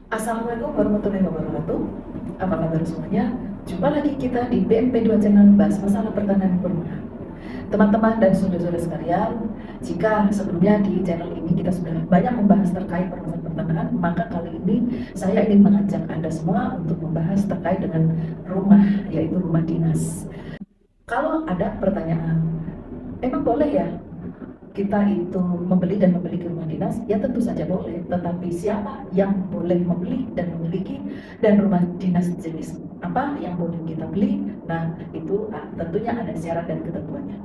Assalamualaikum warahmatullahi wabarakatuh. Apa kabar semuanya? Jumpa lagi kita di BMP2 Channel bahas masalah pertanahan perumahan. Teman-teman dan saudara-saudara sekalian, jika sebelumnya di channel ini kita sudah banyak membahas terkait permasalahan pertanahan, maka kali ini saya ingin mengajak Anda semua untuk membahas terkait dengan rumah, yaitu rumah dinas. Kalau ada pertanyaan, emang boleh ya kita itu membeli dan memiliki rumah dinas? Ya tentu saja boleh, tetapi siapa yang boleh membeli dan memiliki, dan rumah dinas jenis apa yang boleh kita beli? Nah, itu tentunya ada syarat dan ketentuannya.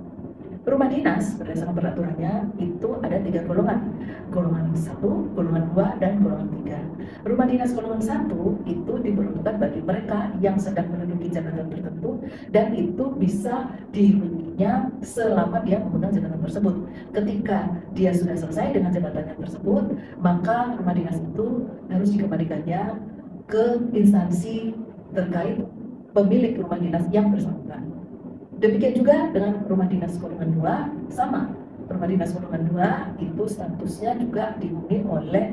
Rumah dinas berdasarkan peraturannya itu ada 3 golongan. Golongan 1, golongan 2, dan golongan 3. Rumah dinas golongan 1 itu diperuntukkan bagi mereka yang sedang menduduki jabatan tertentu dan itu bisa dihuninya selama dia memegang jabatan tersebut. Ketika dia sudah selesai dengan jabatannya tersebut, maka rumah dinas itu harus dikembalikannya ke instansi terkait pemilik rumah dinas yang bersangkutan. Demikian juga dengan rumah dinas golongan 2, sama. Rumah dinas golongan 2 itu statusnya juga dihuni oleh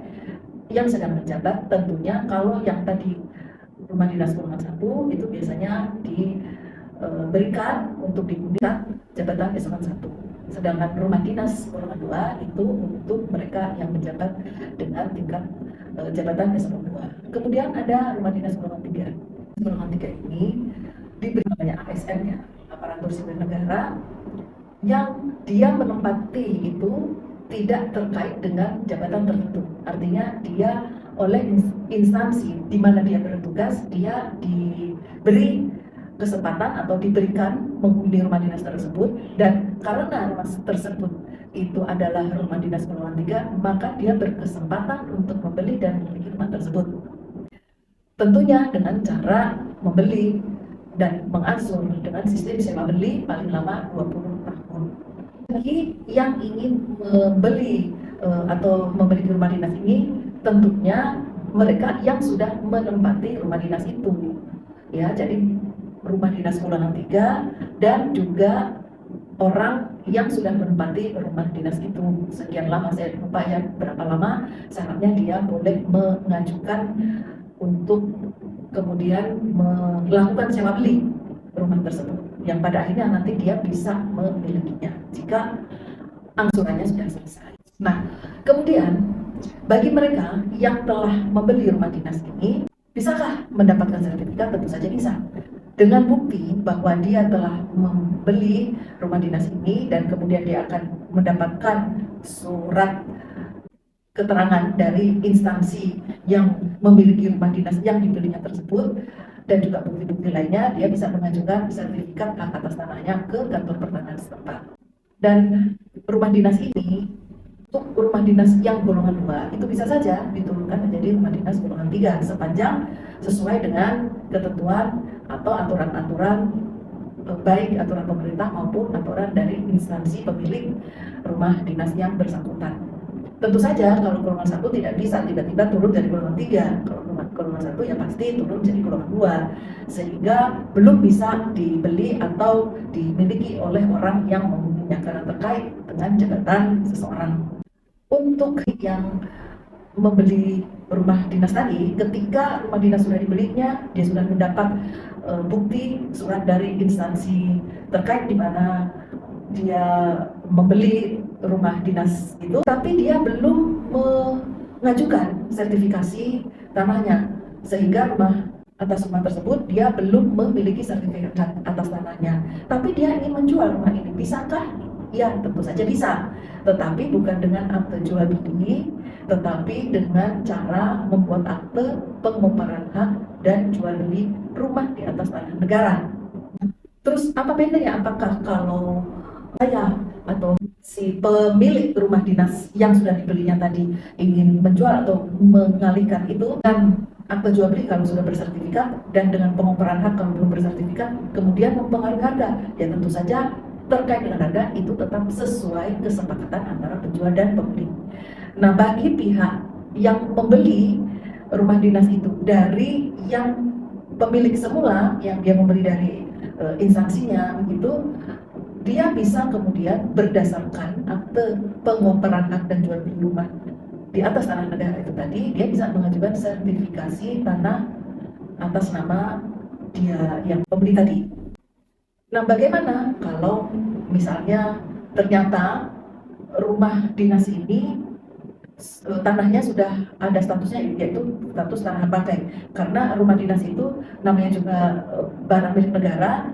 yang sedang menjabat. Tentunya kalau yang tadi rumah dinas golongan 1 itu biasanya diberikan untuk dihunikan jabatan eselon 1. Sedangkan rumah dinas golongan 2 itu untuk mereka yang menjabat dengan tingkat jabatan eselon 2. Kemudian ada rumah dinas golongan 3. Golongan 3 ini diberi namanya ASN ya, aparatur sipil negara, yang dia menempati itu tidak terkait dengan jabatan tertentu. Artinya dia oleh instansi di mana dia bertugas, dia diberi kesempatan atau diberikan menghuni rumah dinas tersebut, dan karena rumah tersebut itu adalah rumah dinas golongan 3, maka dia berkesempatan untuk membeli dan memiliki rumah tersebut. Tentunya dengan cara membeli dan mengatur dengan sistem sewa beli paling lama 20 tahun. Bagi yang ingin membeli atau memiliki rumah dinas ini, tentunya mereka yang sudah menempati rumah dinas itu. Ya, jadi rumah dinas golongan 3 dan juga orang yang sudah menempati rumah dinas itu sekian lama, saya lupa ya berapa lama syaratnya dia boleh mengajukan untuk kemudian melakukan sewa beli rumah tersebut, yang pada akhirnya nanti dia bisa memilikinya jika angsurannya sudah selesai. Nah, kemudian bagi mereka yang telah membeli rumah dinas ini, bisakah mendapatkan sertifikat? Tentu saja bisa. Dengan bukti bahwa dia telah membeli rumah dinas ini dan kemudian dia akan mendapatkan surat keterangan dari instansi yang memiliki rumah dinas yang dibelinya tersebut, dan juga bukti-bukti lainnya, dia bisa mengajukan sertifikat hak atas tanahnya ke kantor pertanahan setempat. Dan rumah dinas ini, untuk rumah dinas yang golongan 2 itu bisa saja diturunkan menjadi rumah dinas golongan 3 sepanjang sesuai dengan ketentuan atau aturan-aturan, baik aturan pemerintah maupun aturan dari instansi pemilik rumah dinas yang bersangkutan. Tentu saja kalau golongan 1 tidak bisa tiba-tiba turun dari golongan 3. Kalau golongan 1 ya pasti turun jadi golongan 2, sehingga belum bisa dibeli atau dimiliki oleh orang yang menghuninya karena terkait dengan jabatan seseorang. Untuk yang membeli rumah dinas tadi, ketika rumah dinas sudah dibelinya, dia sudah mendapat bukti surat dari instansi terkait di mana dia membeli rumah dinas itu, tapi dia belum mengajukan sertifikasi tanahnya, sehingga atas rumah tersebut dia belum memiliki sertifikat atas tanahnya, tapi dia ingin menjual rumah ini. Bisakah? Ya, tentu saja bisa, tetapi bukan dengan akte jual beli, tetapi dengan cara membuat akte pengumparan hak dan jual beli rumah di atas tanah negara. Terus apa bedanya? Apakah kalau saya atau si pemilik rumah dinas yang sudah dibelinya tadi ingin menjual atau mengalihkan itu, dan akte jual beli kalau sudah bersertifikat dan dengan pengumparan hak kalau belum bersertifikat, kemudian mempengaruhi harga, ya tentu saja terkait dengan harga itu tetap sesuai kesepakatan antara penjual dan pembeli. Nah, bagi pihak yang membeli rumah dinas itu dari yang pemilik semula, yang dia membeli dari instansinya begitu, dia bisa kemudian berdasarkan akte pengumparan hak dan jual beli rumah di atas tanah negara itu tadi, dia bisa mengajukan sertifikasi tanah atas nama dia yang pembeli tadi. Nah, bagaimana kalau misalnya ternyata rumah dinas ini tanahnya sudah ada statusnya, yaitu status tanah pakai, karena rumah dinas itu namanya juga barang milik negara.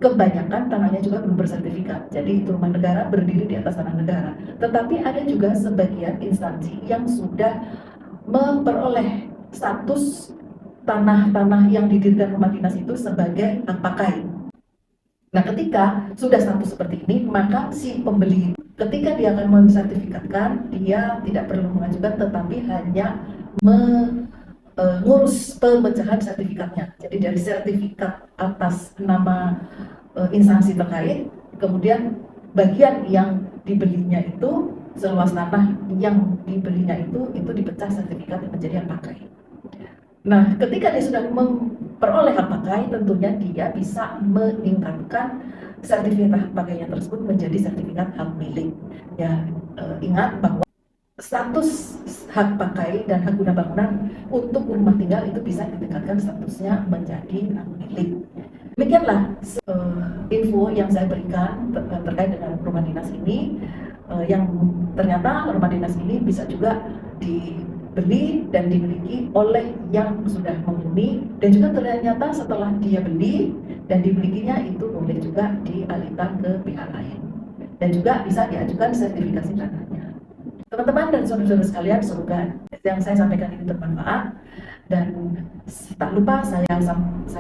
Kebanyakan tanahnya juga belum bersertifikat, jadi itu rumah negara berdiri di atas tanah negara. Tetapi ada juga sebagian instansi yang sudah memperoleh status tanah-tanah yang didirikan rumah dinas itu sebagai hak pakai. Nah, ketika sudah status seperti ini, maka si pembeli ketika dia akan mensertifikatkan, dia tidak perlu mengajukan, tetapi hanya mengurus pemecahan sertifikatnya. Jadi dari sertifikat atas nama instansi terkait, kemudian bagian yang dibelinya itu, seluas tanah yang dibelinya itu dipecah sertifikat menjadi hak pakai. Nah, ketika dia sudah memperoleh hak pakai, tentunya dia bisa meningkatkan sertifikat hak pakainya tersebut menjadi sertifikat hak milik. Ya, ingat bahwa status hak pakai dan hak guna bangunan untuk rumah tinggal itu bisa ditingkatkan statusnya menjadi hak milik. Demikianlah info yang saya berikan terkait dengan rumah dinas ini, yang ternyata rumah dinas ini bisa juga dibeli dan dimiliki oleh yang sudah memenuhi, dan juga ternyata setelah dia beli dan dimilikinya itu boleh juga dialihkan ke pihak lain dan juga bisa diajukan sertifikasi tanahnya. Teman-teman dan saudara-saudara sekalian, semoga yang saya sampaikan ini bermanfaat, dan tak lupa saya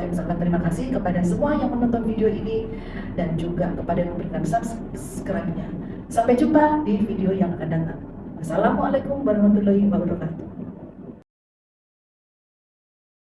ucapkan terima kasih kepada semua yang menonton video ini dan juga kepada yang memberikan subscribe-nya. Sampai jumpa di video yang akan datang. Wassalamualaikum warahmatullahi wabarakatuh.